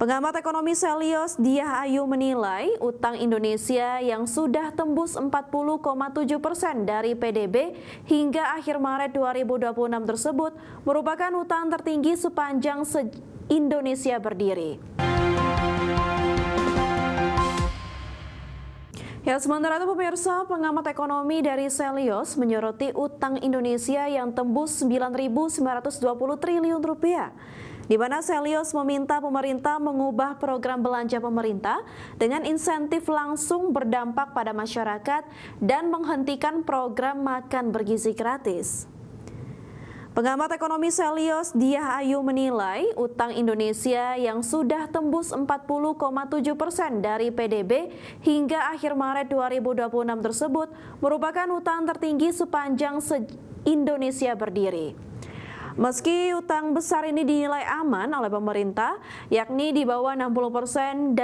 Pengamat ekonomi Selyos Diah Ayu menilai utang Indonesia yang sudah tembus 40,7% dari PDB hingga akhir Maret 2026 tersebut merupakan utang tertinggi sepanjang Indonesia berdiri. Ya, sementara itu pemirsa, pengamat ekonomi dari Selyos menyoroti utang Indonesia yang tembus 9.920 triliun rupiah. Di mana Selyos meminta pemerintah mengubah program belanja pemerintah dengan insentif langsung berdampak pada masyarakat dan menghentikan program makan bergizi gratis. Pengamat ekonomi Selyos Diah Ayu menilai utang Indonesia yang sudah tembus 40,7% dari PDB hingga akhir Maret 2026 tersebut merupakan utang tertinggi sepanjang Indonesia berdiri. Meski utang besar ini dinilai aman oleh pemerintah, yakni di bawah 60%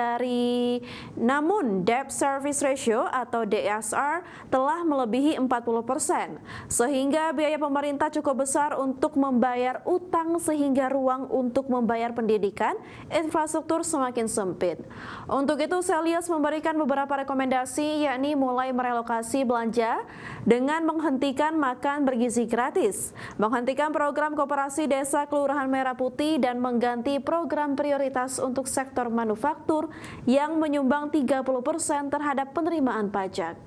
namun debt service ratio atau DSR telah melebihi 40%, sehingga biaya pemerintah cukup besar untuk membayar utang sehingga ruang untuk membayar pendidikan, infrastruktur semakin sempit. Untuk itu, Selyos memberikan beberapa rekomendasi, yakni mulai merelokasi belanja dengan menghentikan makan bergizi gratis, menghentikan program Koperasi Desa Kelurahan Merah Putih dan mengganti program prioritas untuk sektor manufaktur yang menyumbang 30% terhadap penerimaan pajak.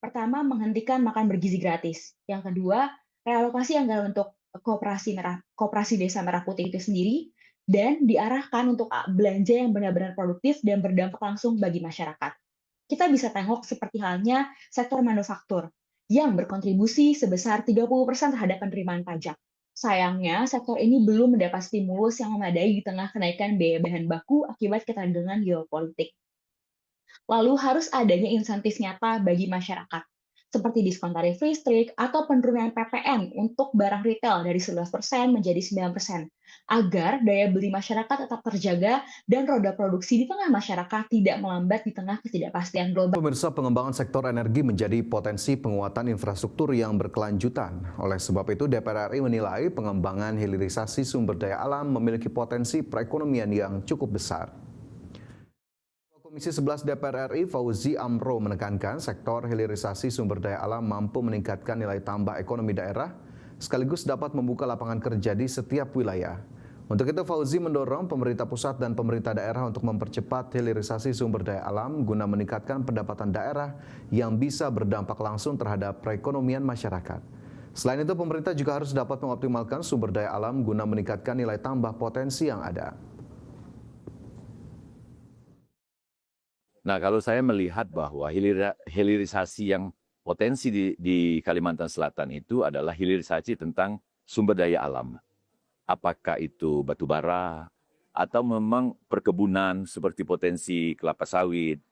Pertama, menghentikan makan bergizi gratis. Yang kedua, realokasi anggaran untuk Koperasi Desa Merah Putih itu sendiri dan diarahkan untuk belanja yang benar-benar produktif dan berdampak langsung bagi masyarakat. Kita bisa tengok seperti halnya sektor manufaktur yang berkontribusi sebesar 30% terhadap penerimaan pajak. Sayangnya, sektor ini belum mendapat stimulus yang memadai di tengah kenaikan biaya bahan baku akibat ketegangan geopolitik. Lalu harus adanya insentif nyata bagi masyarakat, seperti diskon tarif listrik atau penurunan PPN untuk barang retail dari 11% menjadi 9%, agar daya beli masyarakat tetap terjaga dan roda produksi di tengah masyarakat tidak melambat di tengah ketidakpastian global. Pemirsa, pengembangan sektor energi menjadi potensi penguatan infrastruktur yang berkelanjutan. Oleh sebab itu, DPR RI menilai pengembangan hilirisasi sumber daya alam memiliki potensi perekonomian yang cukup besar. Komisi 11 DPR RI Fauzi Amro menekankan sektor hilirisasi sumber daya alam mampu meningkatkan nilai tambah ekonomi daerah sekaligus dapat membuka lapangan kerja di setiap wilayah. Untuk itu Fauzi mendorong pemerintah pusat dan pemerintah daerah untuk mempercepat hilirisasi sumber daya alam guna meningkatkan pendapatan daerah yang bisa berdampak langsung terhadap perekonomian masyarakat. Selain itu pemerintah juga harus dapat mengoptimalkan sumber daya alam guna meningkatkan nilai tambah potensi yang ada. Nah, kalau saya melihat bahwa hilirisasi yang potensi di Kalimantan Selatan itu adalah hilirisasi tentang sumber daya alam. Apakah itu batu bara, atau memang perkebunan seperti potensi kelapa sawit,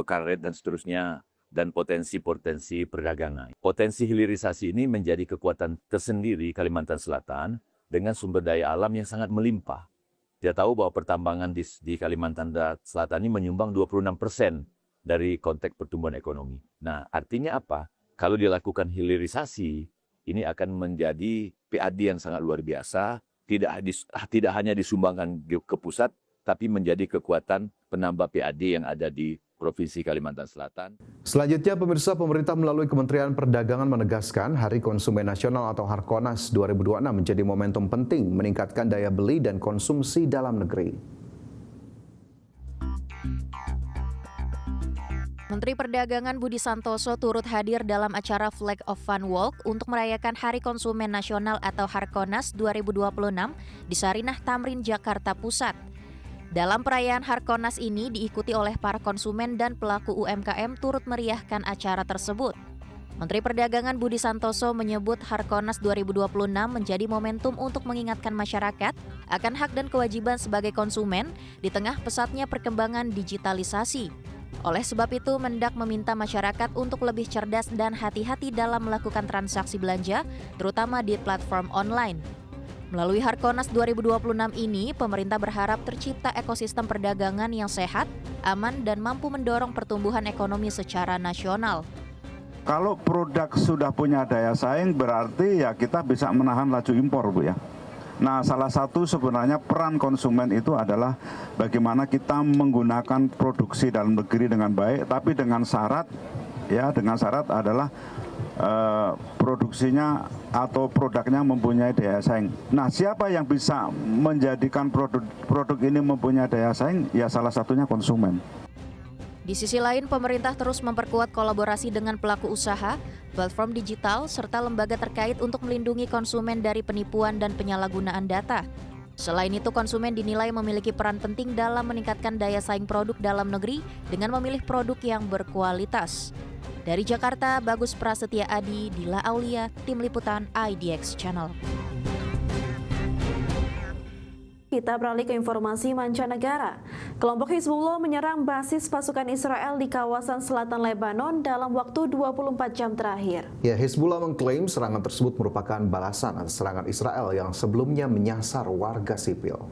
karet dan seterusnya, dan potensi-potensi perdagangan. Potensi hilirisasi ini menjadi kekuatan tersendiri Kalimantan Selatan dengan sumber daya alam yang sangat melimpah. Dia tahu bahwa pertambangan di Kalimantan Selatan ini menyumbang 26% dari konteks pertumbuhan ekonomi. Nah, artinya apa? Kalau dilakukan hilirisasi, ini akan menjadi PAD yang sangat luar biasa, tidak hanya disumbangkan ke pusat, tapi menjadi kekuatan penambah PAD yang ada di Provinsi Kalimantan Selatan. Selanjutnya, pemirsa, pemerintah melalui Kementerian Perdagangan menegaskan Hari Konsumen Nasional atau Harkonas 2026 menjadi momentum penting meningkatkan daya beli dan konsumsi dalam negeri. Menteri Perdagangan Budi Santoso turut hadir dalam acara Flag of Fun Walk untuk merayakan Hari Konsumen Nasional atau Harkonas 2026 di Sarinah Tamrin, Jakarta Pusat. Dalam perayaan Harkonas ini diikuti oleh para konsumen dan pelaku UMKM turut meriahkan acara tersebut. Menteri Perdagangan Budi Santoso menyebut Harkonas 2026 menjadi momentum untuk mengingatkan masyarakat akan hak dan kewajiban sebagai konsumen di tengah pesatnya perkembangan digitalisasi. Oleh sebab itu, Mendak meminta masyarakat untuk lebih cerdas dan hati-hati dalam melakukan transaksi belanja, terutama di platform online. Melalui Harkonas 2026 ini, pemerintah berharap tercipta ekosistem perdagangan yang sehat, aman, dan mampu mendorong pertumbuhan ekonomi secara nasional. Kalau produk sudah punya daya saing, berarti ya kita bisa menahan laju impor, Bu ya. Nah, salah satu sebenarnya peran konsumen itu adalah bagaimana kita menggunakan produksi dalam negeri dengan baik, tapi dengan syarat adalah produksinya atau produknya mempunyai daya saing. Nah, siapa yang bisa menjadikan produk ini mempunyai daya saing? Ya salah satunya konsumen. Di sisi lain, pemerintah terus memperkuat kolaborasi dengan pelaku usaha, platform digital, serta lembaga terkait untuk melindungi konsumen dari penipuan dan penyalahgunaan data. Selain itu, konsumen dinilai memiliki peran penting dalam meningkatkan daya saing produk dalam negeri dengan memilih produk yang berkualitas. Dari Jakarta, Bagus Prasetya Adi, Dila Aulia, Tim Liputan IDX Channel. Kita beralih ke informasi mancanegara. Kelompok Hizbullah menyerang basis pasukan Israel di kawasan selatan Lebanon dalam waktu 24 jam terakhir. Ya, Hizbullah mengklaim serangan tersebut merupakan balasan atas serangan Israel yang sebelumnya menyasar warga sipil.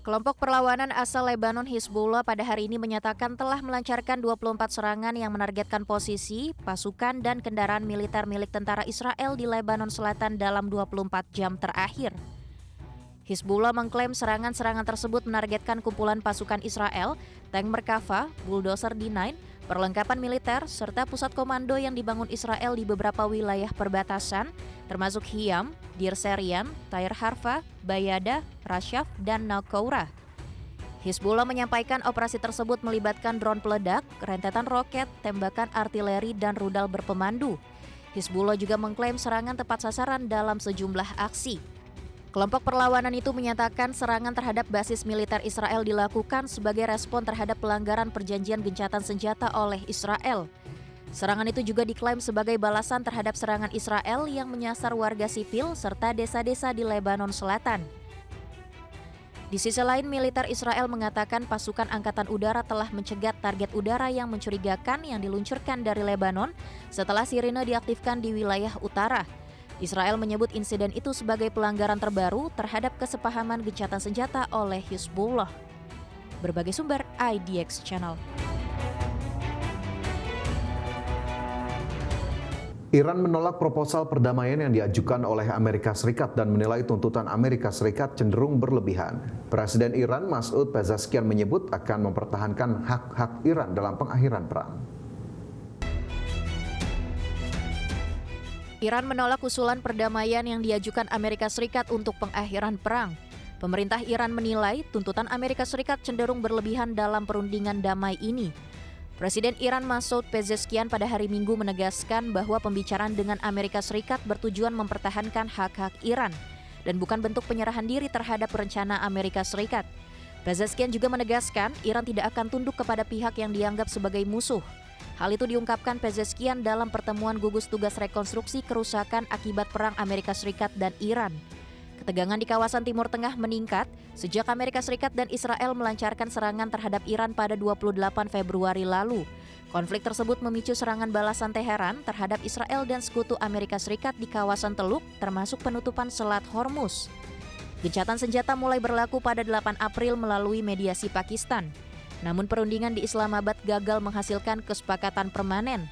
Kelompok perlawanan asal Lebanon Hizbullah pada hari ini menyatakan telah melancarkan 24 serangan yang menargetkan posisi, pasukan, dan kendaraan militer milik tentara Israel di Lebanon Selatan dalam 24 jam terakhir. Hizbullah mengklaim serangan-serangan tersebut menargetkan kumpulan pasukan Israel, tank Merkava, bulldozer D9, perlengkapan militer, serta pusat komando yang dibangun Israel di beberapa wilayah perbatasan, termasuk Hiyam, Dir Serian, Tair Harfa, Bayada, Rashaf, dan Naqoura. Hizbullah menyampaikan operasi tersebut melibatkan drone peledak, rentetan roket, tembakan artileri, dan rudal berpemandu. Hizbullah juga mengklaim serangan tepat sasaran dalam sejumlah aksi. Kelompok perlawanan itu menyatakan serangan terhadap basis militer Israel dilakukan sebagai respon terhadap pelanggaran perjanjian gencatan senjata oleh Israel. Serangan itu juga diklaim sebagai balasan terhadap serangan Israel yang menyasar warga sipil serta desa-desa di Lebanon Selatan. Di sisi lain, militer Israel mengatakan pasukan angkatan udara telah mencegat target udara yang mencurigakan yang diluncurkan dari Lebanon setelah sirine diaktifkan di wilayah utara. Israel menyebut insiden itu sebagai pelanggaran terbaru terhadap kesepahaman gencatan senjata oleh Hizbullah. Berbagai sumber IDX Channel. Iran menolak proposal perdamaian yang diajukan oleh Amerika Serikat dan menilai tuntutan Amerika Serikat cenderung berlebihan. Presiden Iran Masoud Pezeshkian menyebut akan mempertahankan hak-hak Iran dalam pengakhiran perang. Iran menolak usulan perdamaian yang diajukan Amerika Serikat untuk pengakhiran perang. Pemerintah Iran menilai tuntutan Amerika Serikat cenderung berlebihan dalam perundingan damai ini. Presiden Iran Masoud Pezeshkian pada hari Minggu menegaskan bahwa pembicaraan dengan Amerika Serikat bertujuan mempertahankan hak-hak Iran dan bukan bentuk penyerahan diri terhadap rencana Amerika Serikat. Pezeshkian juga menegaskan Iran tidak akan tunduk kepada pihak yang dianggap sebagai musuh. Hal itu diungkapkan Pezeshkian dalam pertemuan gugus tugas rekonstruksi kerusakan akibat perang Amerika Serikat dan Iran. Ketegangan di kawasan Timur Tengah meningkat sejak Amerika Serikat dan Israel melancarkan serangan terhadap Iran pada 28 Februari lalu. Konflik tersebut memicu serangan balasan Teheran terhadap Israel dan sekutu Amerika Serikat di kawasan Teluk, termasuk penutupan Selat Hormuz. Gencatan senjata mulai berlaku pada 8 April melalui mediasi Pakistan. Namun perundingan di Islamabad gagal menghasilkan kesepakatan permanen.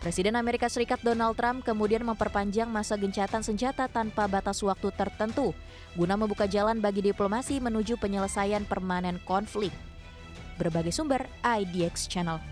Presiden Amerika Serikat Donald Trump kemudian memperpanjang masa gencatan senjata tanpa batas waktu tertentu, guna membuka jalan bagi diplomasi menuju penyelesaian permanen konflik. Berbagai sumber IDX Channel.